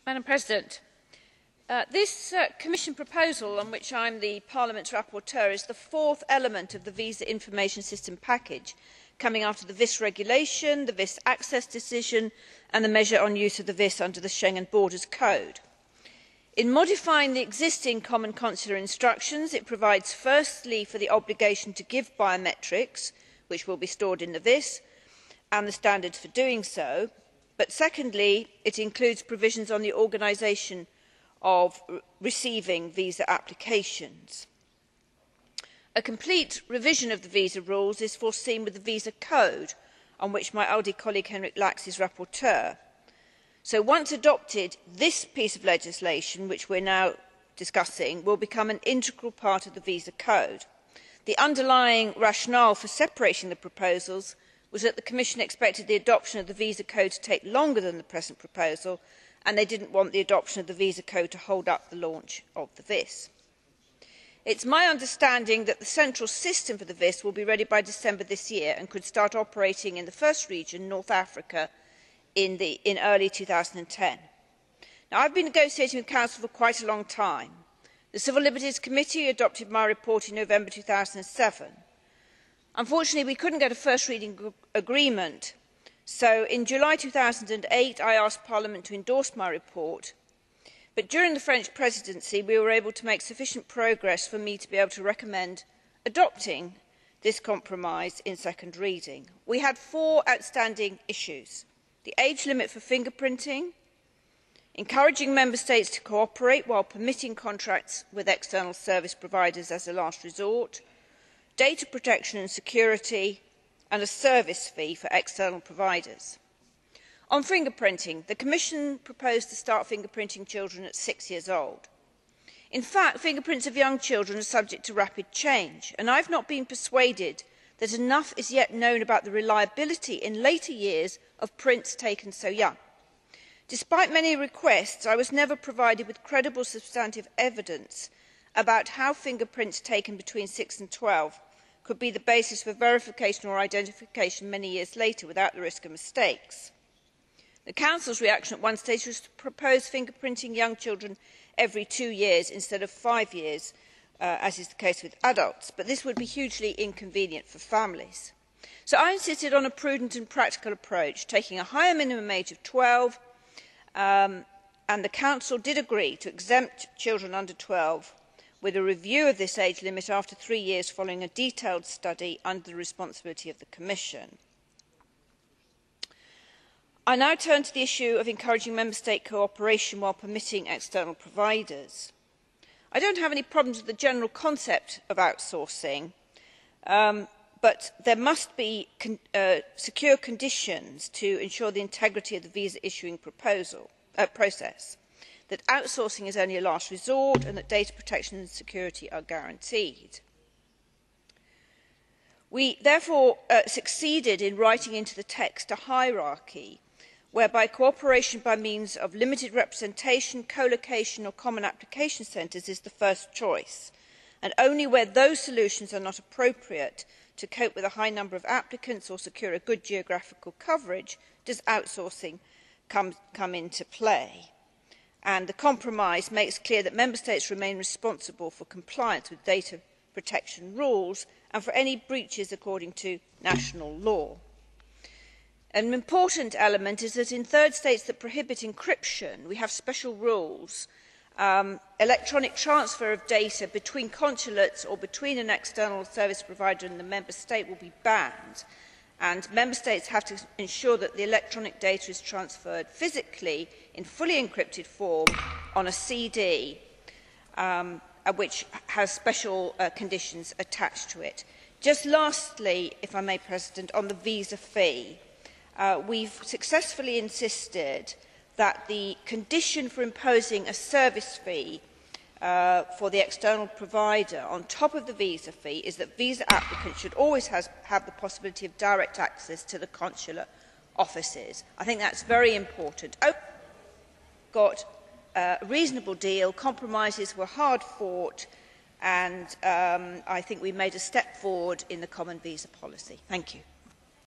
Madam President. This Commission proposal, on which I am the Parliament's rapporteur, is the fourth element of the Visa Information System package, coming after the VIS regulation, the VIS access decision and the measure on use of the VIS under the Schengen Borders Code. In modifying the existing common consular instructions, it provides firstly for the obligation to give biometrics, which will be stored in the VIS, and the standards for doing so, but secondly, it includes provisions on the organisation of receiving visa applications. A complete revision of the visa rules is foreseen with the Visa Code, on which my ALDE colleague Henrik Lax is rapporteur. So once adopted, this piece of legislation, which we are now discussing, will become an integral part of the Visa Code. The underlying rationale for separating the proposals was that the Commission expected the adoption of the Visa Code to take longer than the present proposal, and they did not want the adoption of the Visa Code to hold up the launch of the VIS. It is my understanding that the central system for the VIS will be ready by December this year and could start operating in the first region, North Africa, in early 2010. Now, I have been negotiating with Council for quite a long time. The Civil Liberties Committee adopted my report in November 2007. Unfortunately, we could not get a first reading agreement, so in July 2008 I asked Parliament to endorse my report, but during the French presidency we were able to make sufficient progress for me to be able to recommend adopting this compromise in second reading. We had four outstanding issues: the age limit for fingerprinting, encouraging Member States to cooperate while permitting contracts with external service providers as a last resort, data protection and security, and a service fee for external providers. On fingerprinting, the Commission proposed to start fingerprinting children at 6 years old. In fact, fingerprints of young children are subject to rapid change, and I have not been persuaded that enough is yet known about the reliability in later years of prints taken so young. Despite many requests, I was never provided with credible substantive evidence about how fingerprints taken between 6 and 12 could be the basis for verification or identification many years later without the risk of mistakes. The Council's reaction at one stage was to propose fingerprinting young children every 2 years instead of 5 years, as is the case with adults, but this would be hugely inconvenient for families. So I insisted on a prudent and practical approach, taking a higher minimum age of 12, and the Council did agree to exempt children under 12 with a review of this age limit after 3 years following a detailed study under the responsibility of the Commission. I now turn to the issue of encouraging Member State cooperation while permitting external providers. I don't have any problems with the general concept of outsourcing, but there must be secure conditions to ensure the integrity of the visa issuing process, that outsourcing is only a last resort, and that data protection and security are guaranteed. We therefore succeeded in writing into the text a hierarchy whereby cooperation by means of limited representation, co-location or common application centres is the first choice, and only where those solutions are not appropriate to cope with a high number of applicants or secure a good geographical coverage does outsourcing come into play. And the compromise makes clear that Member States remain responsible for compliance with data protection rules and for any breaches according to national law. An important element is that in third states that prohibit encryption, we have special rules. Electronic transfer of data between consulates or between an external service provider and the Member State will be banned, and Member States have to ensure that the electronic data is transferred physically in fully encrypted form on a CD, which has special conditions attached to it. Just lastly, if I may, President, on the visa fee, we have successfully insisted that the condition for imposing a service fee for the external provider on top of the visa fee is that visa applicants should always have the possibility of direct access to the consular offices. I think that is very important. Got a reasonable deal, compromises were hard fought, and I think we made a step forward in the common visa policy. Thank you.